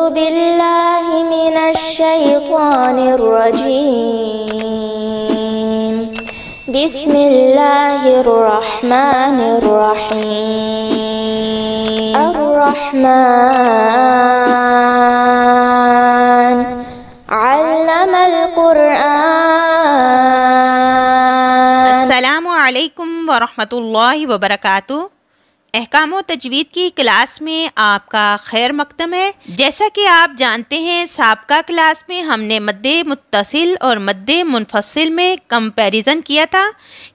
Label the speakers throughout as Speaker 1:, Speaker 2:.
Speaker 1: بالله من الشيطان الرجيم بسم الله الرحمن الرحيم الرحمن علم القرآن۔
Speaker 2: السلام علیکم ورحمۃ اللہ وبرکاتہ۔ احکام و تجوید کی کلاس میں آپ کا خیر مقدم ہے۔ جیسا کہ آپ جانتے ہیں سابقہ کلاس میں ہم نے مد متصل اور مد منفصل میں کمپیریزن کیا تھا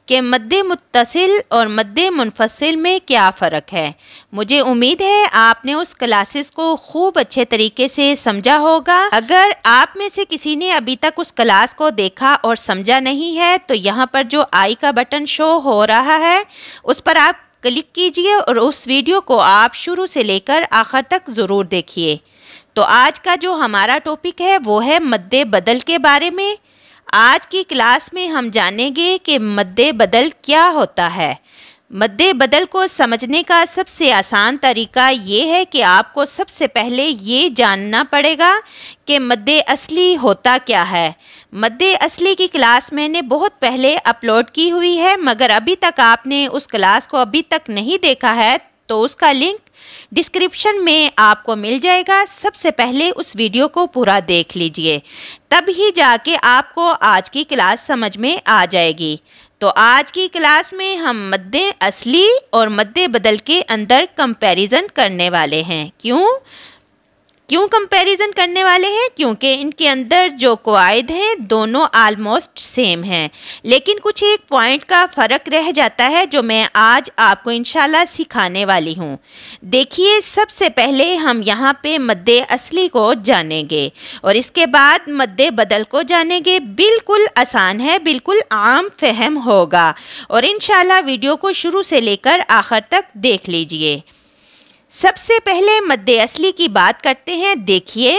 Speaker 2: کہ مد متصل اور مد منفصل میں کیا فرق ہے۔ مجھے امید ہے آپ نے اس کلاسز کو خوب اچھے طریقے سے سمجھا ہوگا۔ اگر آپ میں سے کسی نے ابھی تک اس کلاس کو دیکھا اور سمجھا نہیں ہے تو یہاں پر جو آئی کا بٹن شو ہو رہا ہے اس پر آپ کلک کیجئے اور اس ویڈیو کو آپ شروع سے لے کر آخر تک ضرور دیکھیے۔ تو آج کا جو ہمارا ٹاپک ہے وہ ہے مد بدل کے بارے میں۔ آج کی کلاس میں ہم جانیں گے کہ مد بدل کیا ہوتا ہے۔ مد بدل کو سمجھنے کا سب سے آسان طریقہ یہ ہے کہ آپ کو سب سے پہلے یہ جاننا پڑے گا کہ مد اصلی ہوتا کیا ہے۔ مد اصلی کی کلاس میں نے بہت پہلے اپلوڈ کی ہوئی ہے، مگر ابھی تک آپ نے اس کلاس کو ابھی تک نہیں دیکھا ہے تو اس کا لنک ڈسکرپشن میں آپ کو مل جائے گا۔ سب سے پہلے اس ویڈیو کو پورا دیکھ لیجئے، تب ہی جا کے آپ کو آج کی کلاس سمجھ میں آ جائے گی۔ تو آج کی کلاس میں ہم مد اصلی اور مد بدل کے اندر کمپیریزن کرنے والے ہیں۔ کیوں کمپیریزن کرنے والے ہیں؟ کیونکہ ان کے اندر جو قواعد ہیں دونوں آلموسٹ سیم ہیں، لیکن کچھ ایک پوائنٹ کا فرق رہ جاتا ہے جو میں آج آپ کو انشاءاللہ سکھانے والی ہوں۔ دیکھیے، سب سے پہلے ہم یہاں پہ مد اصلی کو جانیں گے اور اس کے بعد مد بدل کو جانیں گے۔ بالکل آسان ہے، بالکل عام فہم ہوگا اور انشاءاللہ ویڈیو کو شروع سے لے کر آخر تک دیکھ لیجئے۔ سب سے پہلے مد اصلی کی بات کرتے ہیں۔ دیکھیے،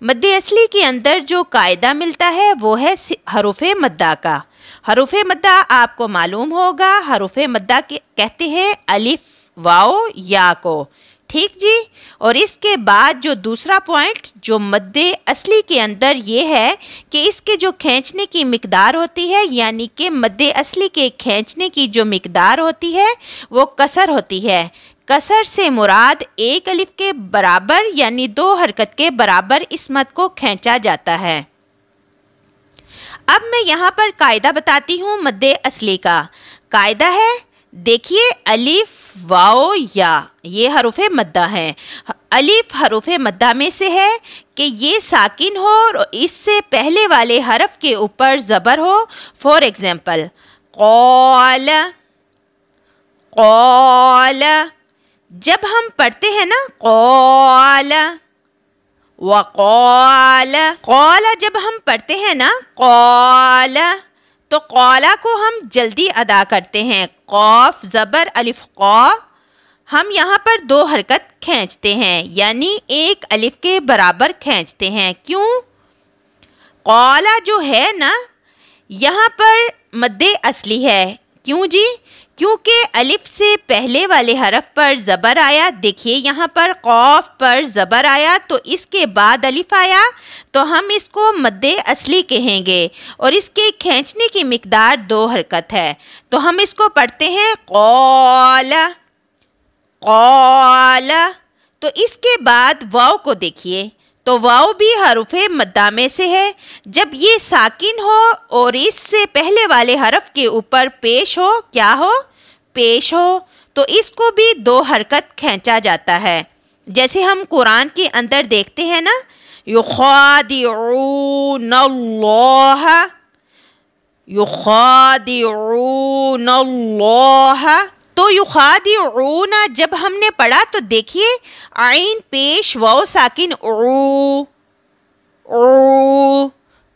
Speaker 2: مد اصلی کے اندر جو قاعدہ ملتا ہے وہ ہے حروف مدہ کا۔ حروف مدہ آپ کو معلوم ہوگا، حروف مدہ کہتے ہیں الف، واو، یا کو، ٹھیک جی۔ اور اس کے بعد جو دوسرا پوائنٹ جو مد اصلی کے اندر یہ ہے کہ اس کے جو کھینچنے کی مقدار ہوتی ہے، یعنی کہ مد اصلی کے کھینچنے کی جو مقدار ہوتی ہے وہ کسر ہوتی ہے۔ کسر سے مراد ایک الف کے برابر یعنی 2 حرکت کے برابر اس مد کو کھینچا جاتا ہے۔ اب میں یہاں پر قاعدہ بتاتی ہوں مد اصلی کا۔ قاعدہ ہے، دیکھیے، الف، واو، یا، یہ حروف مدہ ہیں۔ الف حروف مدہ میں سے ہے کہ یہ ساکن ہو اور اس سے پہلے والے حرف کے اوپر زبر ہو۔ فور ایگزامپل، قال، قال، جب ہم پڑھتے ہیں نا قال، وقال، قال جب ہم پڑھتے ہیں نا قال، تو قالا کو ہم جلدی ادا کرتے ہیں۔ قاف زبر الف قا، ہم یہاں پر 2 حرکت کھینچتے ہیں، یعنی ایک الف کے برابر کھینچتے ہیں۔ کیوں؟ قالا جو ہے نا یہاں پر مد اصلی ہے۔ کیوں جی؟ کیونکہ الف سے پہلے والے حرف پر زبر آیا۔ دیکھیے یہاں پر قاف پر زبر آیا تو اس کے بعد الف آیا تو ہم اس کو مد اصلی کہیں گے اور اس کے کھینچنے کی مقدار 2 حرکت ہے، تو ہم اس کو پڑھتے ہیں قال، قال۔ تو اس کے بعد واو کو دیکھیے، تو واو بھی حروف مدہ میں سے ہے۔ جب یہ ساکن ہو اور اس سے پہلے والے حرف کے اوپر پیش ہو، کیا ہو؟ پیش ہو، تو اس کو بھی 2 حرکت کھینچا جاتا ہے۔ جیسے ہم قرآن کے اندر دیکھتے ہیں نا، یخادعون اللہ، یخادعون اللہ، تو یخادعون جب ہم نے پڑھا تو دیکھیے عین پیش واو ساکن او،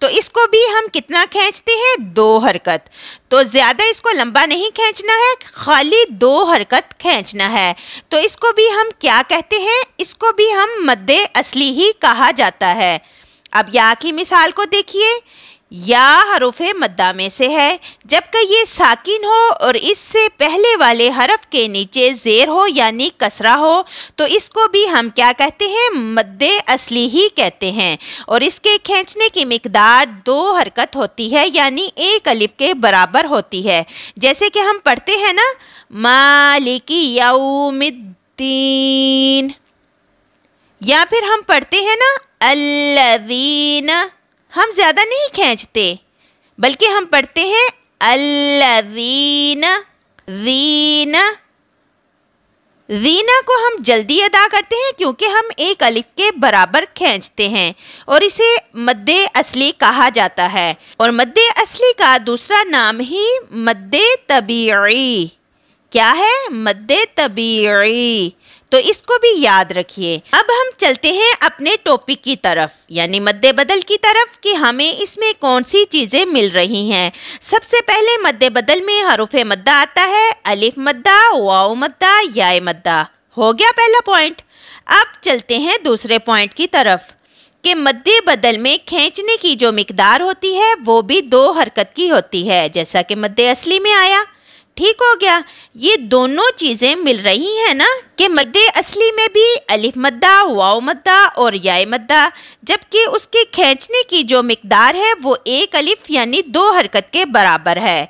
Speaker 2: تو اس کو بھی ہم کتنا کھینچتے ہیں؟ 2 حرکت۔ تو زیادہ اس کو لمبا نہیں کھینچنا ہے، خالی 2 حرکت کھینچنا ہے۔ تو اس کو بھی ہم کیا کہتے ہیں؟ اس کو بھی ہم مد اصلی ہی کہا جاتا ہے۔ اب یا کی مثال کو دیکھیے، یا حروف مدہ میں سے ہے، جبکہ یہ ساکن ہو اور اس سے پہلے والے حرف کے نیچے زیر ہو یعنی کسرہ ہو تو اس کو بھی ہم کیا کہتے ہیں؟ مد اصلی ہی کہتے ہیں، اور اس کے کھینچنے کی مقدار 2 حرکت ہوتی ہے یعنی 1 الف کے برابر ہوتی ہے، جیسے کہ ہم پڑھتے ہیں نا مالک یوم الدین، یا پھر ہم پڑھتے ہیں نا الذین، ہم زیادہ نہیں کھینچتے بلکہ ہم پڑھتے ہیں الذین، زینا کو ہم جلدی ادا کرتے ہیں کیونکہ ہم 1 الف کے برابر کھینچتے ہیں اور اسے مد اصلی کہا جاتا ہے، اور مد اصلی کا دوسرا نام ہی مد طبیعی کیا ہے؟ مد طبیعی، تو اس کو بھی یاد رکھیے۔ اب ہم چلتے ہیں اپنے ٹاپک کی طرف یعنی مد بدل کی طرف کہ ہمیں اس میں کون سی چیزیں مل رہی ہیں۔ سب سے پہلے مد بدل میں حروف مدہ آتا ہے، الف مدہ، واو مدہ، یا مدہ، ہو گیا پہلا پوائنٹ۔ اب چلتے ہیں دوسرے پوائنٹ کی طرف کہ مد بدل میں کھینچنے کی جو مقدار ہوتی ہے وہ بھی 2 حرکت کی ہوتی ہے جیسا کہ مد اصلی میں آیا۔ ٹھیک ہو گیا، یہ دونوں چیزیں مل رہی ہیں نا کہ مد اصلی میں بھی الف مدہ، واو مدہ اور یا مدہ، جبکہ اس کے کھینچنے کی جو مقدار ہے وہ 1 الف یعنی 2 حرکت کے برابر ہے،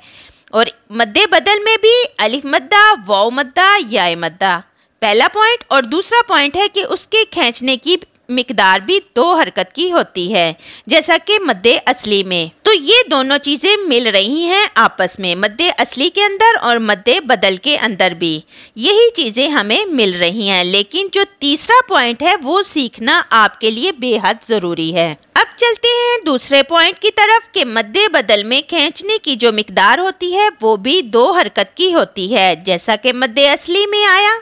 Speaker 2: اور مد بدل میں بھی الف مدہ، واو مدہ، یا مدہ، پہلا پوائنٹ، اور دوسرا پوائنٹ ہے کہ اس کے کھینچنے کی مقدار بھی 2 حرکت کی ہوتی ہے جیسا کہ مد اصلی میں۔ تو یہ دونوں چیزیں مل رہی ہیں آپس میں، مد اصلی کے اندر اور مد بدل کے اندر بھی یہی چیزیں ہمیں مل رہی ہیں، لیکن جو تیسرا پوائنٹ ہے وہ سیکھنا آپ کے لیے بے حد ضروری ہے۔ اب چلتے ہیں دوسرے پوائنٹ کی طرف کہ مد بدل میں کھینچنے کی جو مقدار ہوتی ہے وہ بھی 2 حرکت کی ہوتی ہے جیسا کہ مد اصلی میں آیا۔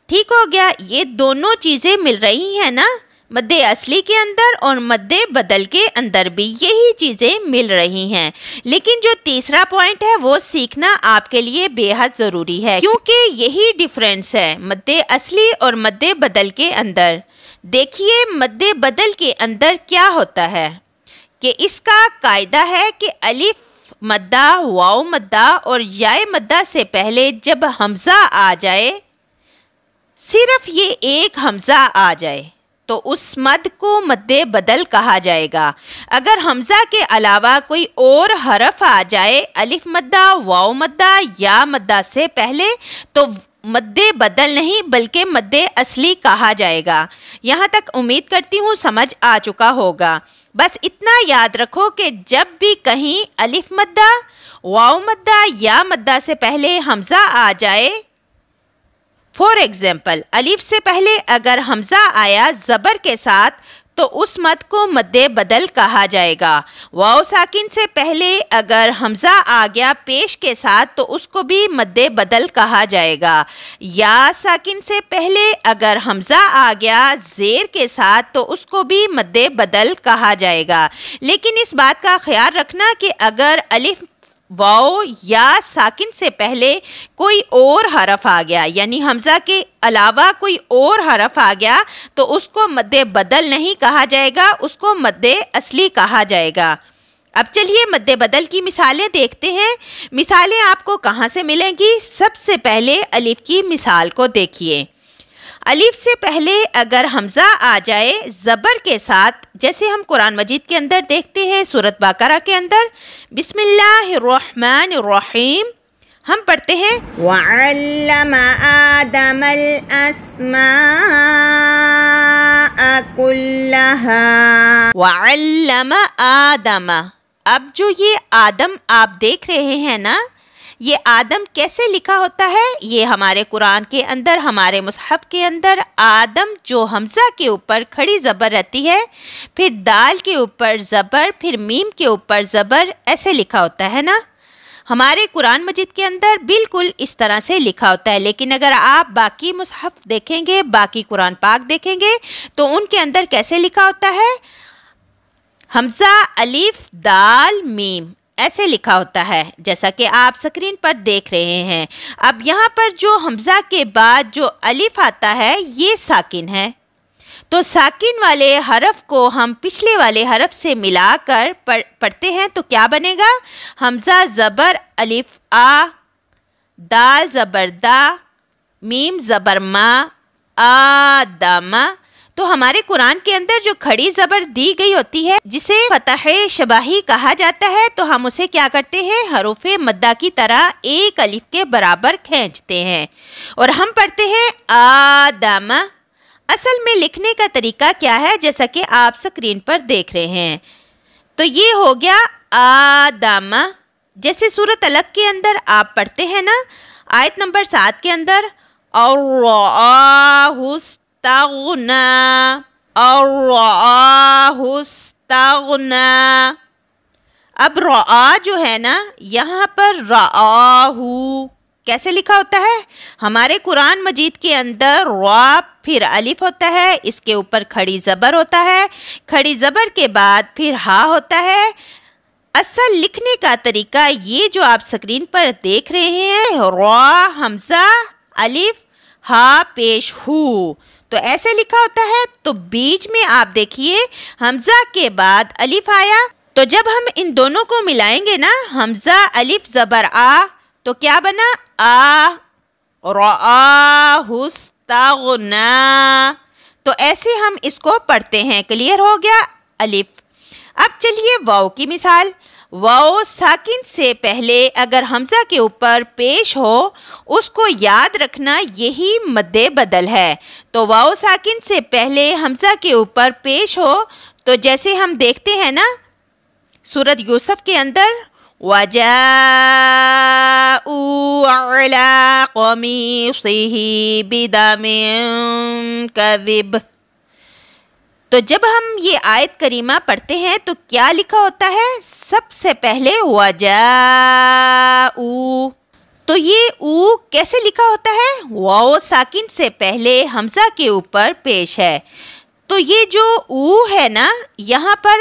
Speaker 2: ٹھیک ہو گیا، یہ دونوں چیزیں مل رہی ہیں نا، مد اصلی کے اندر اور مد بدل کے اندر بھی یہی چیزیں مل رہی ہیں، لیکن جو تیسرا پوائنٹ ہے وہ سیکھنا آپ کے لیے بے حد ضروری ہے کیونکہ یہی ڈیفرنس ہے مد اصلی اور مد بدل کے اندر۔ دیکھیے مد بدل کے اندر کیا ہوتا ہے کہ اس کا قاعدہ ہے کہ الف مدہ، واو مدہ اور یا مدہ سے پہلے جب حمزہ آ جائے، صرف یہ ایک حمزہ آ جائے تو اس مد کو مد بدل کہا جائے گا۔ اگر حمزہ کے علاوہ کوئی اور حرف آ جائے الف مدہ، واو مدہ، یا مدہ سے پہلے تو مد بدل نہیں بلکہ مد اصلی کہا جائے گا۔ یہاں تک امید کرتی ہوں سمجھ آ چکا ہوگا۔ بس اتنا یاد رکھو کہ جب بھی کہیں الف مدہ، واو مدہ، یا مدہ سے پہلے حمزہ آ جائے، فور ایگزامپل الف سے پہلے اگر حمزہ آیا زبر کے ساتھ تو اس مد کو مد بدل کہا جائے گا۔ واو ساکن سے پہلے اگر حمزہ آ گیا پیش کے ساتھ تو اس کو بھی مد بدل کہا جائے گا۔ یا ساکن سے پہلے اگر حمزہ آ گیا زیر کے ساتھ تو اس کو بھی مد بدل کہا جائے گا، لیکن اس بات کا خیال رکھنا کہ اگر الف، واو یا ساکن سے پہلے کوئی اور حرف آ گیا یعنی حمزہ کے علاوہ کوئی اور حرف آ گیا تو اس کو مد بدل نہیں کہا جائے گا، اس کو مد اصلی کہا جائے گا۔ اب چلیے مد بدل کی مثالیں دیکھتے ہیں۔ مثالیں آپ کو کہاں سے ملیں گی؟ سب سے پہلے الف کی مثال کو دیکھیے۔ الف سے پہلے اگر حمزہ آ جائے زبر کے ساتھ، جیسے ہم قرآن مجید کے اندر دیکھتے ہیں سورۃ بقرہ کے اندر بسم اللہ الرحمن الرحیم، ہم پڑھتے ہیں
Speaker 3: وَعَلَّمَ آدَمَ الْأَسْمَاءَ كُلَّهَا
Speaker 2: وَعَلَّمَ آدَمَ۔ اب جو یہ آدم آپ دیکھ رہے ہیں نا، یہ آدم کیسے لکھا ہوتا ہے؟ یہ ہمارے قرآن کے اندر، ہمارے مصحف کے اندر آدم جو حمزہ کے اوپر کھڑی زبر رہتی ہے، پھر دال کے اوپر زبر، پھر میم کے اوپر زبر، ایسے لکھا ہوتا ہے نا۔ ہمارے قرآن مجید کے اندر بالکل اس طرح سے لکھا ہوتا ہے، لیکن اگر آپ باقی مصحف دیکھیں گے، باقی قرآن پاک دیکھیں گے تو ان کے اندر کیسے لکھا ہوتا ہے؟ حمزہ، الف، دال، میم، ایسے لکھا ہوتا ہے جیسا کہ آپ سکرین پر دیکھ رہے ہیں۔ اب یہاں پر جو حمزہ کے بعد جو الف آتا ہے یہ ساکن ہے، تو ساکن والے حرف کو ہم پچھلے والے حرف سے ملا کر پڑھتے ہیں تو کیا بنے گا؟ حمزہ زبر الف آ، دال زبر دا، میم زبر ما، آدم۔ تو ہمارے قرآن کے اندر جو کھڑی زبر دی گئی ہوتی ہے جسے فتح شباہی کہا جاتا ہے، تو ہم اسے کیا کرتے ہیں؟ حروف مدہ کی طرح ایک الف کے برابر کھینچتے ہیں اور ہم پڑھتے ہیں آدم۔ اصل میں لکھنے کا طریقہ کیا ہے؟ جیسا کہ آپ اسکرین پر دیکھ رہے ہیں، تو یہ ہو گیا آدم۔ جیسے سورۃ الگ کے اندر آپ پڑھتے ہیں نا، آیت نمبر 7 کے اندر اور استغنا، استغنا۔ اب رعا جو ہے نا، یہاں پر رعاہو کیسے لکھا ہوتا ہے؟ ہمارے قرآن مجید کے اندر را پھر الف ہوتا ہے، اس کے اوپر کھڑی زبر ہوتا ہے، کھڑی زبر کے بعد پھر ہا ہوتا ہے۔ اصل لکھنے کا طریقہ یہ جو آپ سکرین پر دیکھ رہے ہیں، را حمزہ الف ہا پیش ہو، تو ایسے لکھا ہوتا ہے۔ تو بیچ میں آپ دیکھیے حمزہ کے بعد الف آیا، تو جب ہم ان دونوں کو ملائیں گے نا، حمزہ الف زبر آ، تو کیا بنا؟ آ رآہ استغنا۔ تو ایسے ہم اس کو پڑھتے ہیں۔ کلیئر ہو گیا الف۔ اب چلیے واو کی مثال۔ واو ساکن سے پہلے اگر حمزہ کے اوپر پیش ہو، اس کو یاد رکھنا یہی مد بدل ہے۔ تو واو ساکن سے پہلے حمزہ کے اوپر پیش ہو، تو جیسے ہم دیکھتے ہیں نا سورۃ یوسف کے اندر وَجَاءُوا عَلَىٰ قَمِيصِهِ بِدَمٍ كَذِبٍ۔ تو جب ہم یہ آیت کریمہ پڑھتے ہیں تو کیا لکھا ہوتا ہے؟ سب سے پہلے وَجَاءُوا، تو یہ او کیسے لکھا ہوتا ہے؟ واو ساکن سے پہلے حمزہ کے اوپر پیش ہے، تو یہ جو او ہے نا، یہاں پر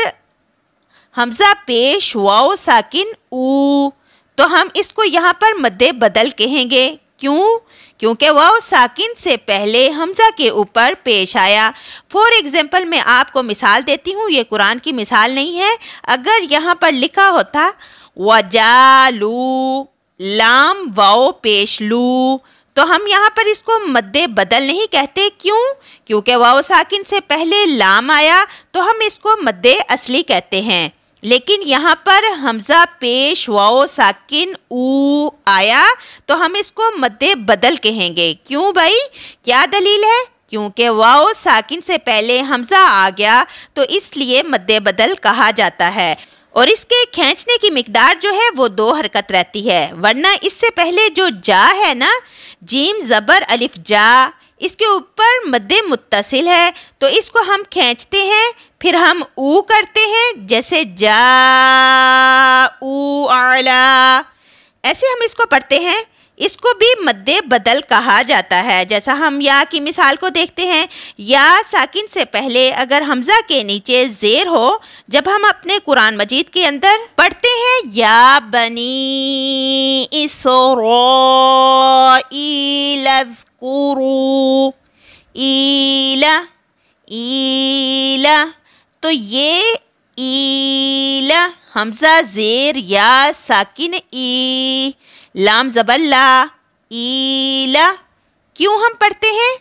Speaker 2: حمزہ پیش واو ساکن او، تو ہم اس کو یہاں پر مد بدل کہیں گے۔ کیوں؟ کیونکہ واو ساکن سے پہلے حمزہ کے اوپر پیش آیا۔ فور ایگزامپل میں آپ کو مثال دیتی ہوں، یہ قرآن کی مثال نہیں ہے۔ اگر یہاں پر لکھا ہوتا وَجَالُو، لام واو پیش لو، تو ہم یہاں پر اس کو مد بدل نہیں کہتے۔ کیوں؟ کیونکہ واو ساکن سے پہلے لام آیا تو ہم اس کو مد اصلی کہتے ہیں، لیکن یہاں پر حمزہ پیش واو ساکن او آیا تو ہم اس کو مد بدل کہیں گے۔ کیوں بھائی؟ کیا دلیل ہے؟ کیونکہ واو ساکن سے پہلے حمزہ آ گیا تو اس لیے مد بدل کہا جاتا ہے، اور اس کے کھینچنے کی مقدار جو ہے وہ 2 حرکت رہتی ہے، ورنہ اس سے پہلے جو جا ہے نا، جیم زبر الف جا، اس کے اوپر مد متصل ہے، تو اس کو ہم کھینچتے ہیں، پھر ہم او کرتے ہیں، جیسے جا او اعلی، ایسے ہم اس کو پڑھتے ہیں۔ اس کو بھی مد بدل کہا جاتا ہے۔ جیسا ہم یا کی مثال کو دیکھتے ہیں، یا ساکن سے پہلے اگر حمزہ کے نیچے زیر ہو، جب ہم اپنے قرآن مجید کے اندر پڑھتے ہیں یا بنی اسرائیل اذکروا، ایلا ایلا، تو یہ ایلا حمزہ زیر یا ساکن ای، لام زبر لا، ایلا۔ کیوں ہم پڑھتے ہیں؟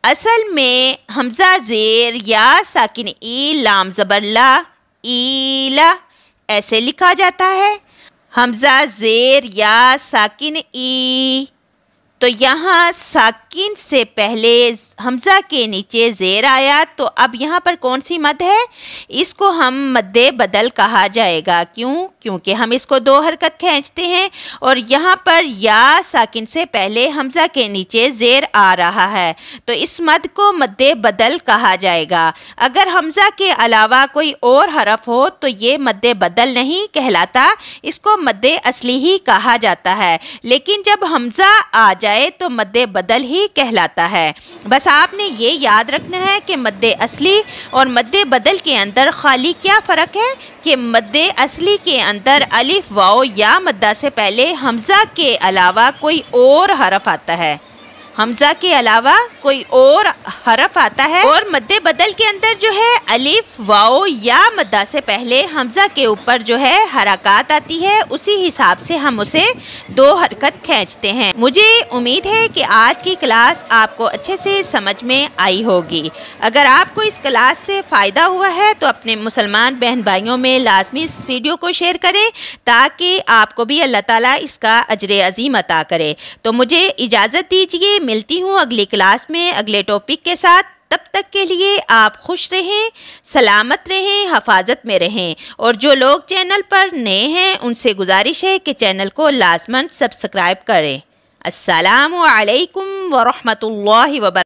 Speaker 2: اصل میں حمزہ زیر یا ساکن ای، لام زبر لا، ایلا، ایسے لکھا جاتا ہے، حمزہ زیر یا ساکن ای۔ تو یہاں ساکن سے پہلے حمزہ کے نیچے زیر آیا، تو اب یہاں پر کون سی مد ہے؟ اس کو ہم مد بدل کہا جائے گا۔ کیوں؟ کیونکہ ہم اس کو 2 حرکت کھینچتے ہیں، اور یہاں پر یا ساکن سے پہلے حمزہ کے نیچے زیر آ رہا ہے، تو اس مد کو مد بدل کہا جائے گا۔ اگر حمزہ کے علاوہ کوئی اور حرف ہو تو یہ مد بدل نہیں کہلاتا، اس کو مد اصلی ہی کہا جاتا ہے، لیکن جب حمزہ آ جائے تو مد بدل ہی کہلاتا ہے۔ بس آپ نے یہ یاد رکھنا ہے کہ مد اصلی اور مد بدل کے اندر خالی کیا فرق ہے، کہ مد اصلی کے اندر الف واو یا مدہ سے پہلے حمزہ کے علاوہ کوئی اور حرف آتا ہے، حمزہ کے علاوہ کوئی اور حرف آتا ہے اور مد بدل کے اندر جو ہے الف واو یا مدہ سے پہلے حمزہ کے اوپر جو ہے حرکات آتی ہے، اسی حساب سے ہم اسے 2 حرکت کھینچتے ہیں۔ مجھے امید ہے کہ آج کی کلاس آپ کو اچھے سے سمجھ میں آئی ہوگی۔ اگر آپ کو اس کلاس سے فائدہ ہوا ہے تو اپنے مسلمان بہن بھائیوں میں لازمی اس ویڈیو کو شیئر کریں تاکہ آپ کو بھی اللہ تعالیٰ اس کا اجر عظیم عطا کرے۔ تو مجھے اجازت دیجیے، ملتی ہوں اگلی کلاس میں اگلے ٹاپک کے ساتھ۔ تب تک کے لیے آپ خوش رہیں، سلامت رہیں، حفاظت میں رہیں، اور جو لوگ چینل پر نئے ہیں ان سے گزارش ہے کہ چینل کو لازماً سبسکرائب کریں۔ السلام علیکم ورحمۃ اللہ وبرکاتہ۔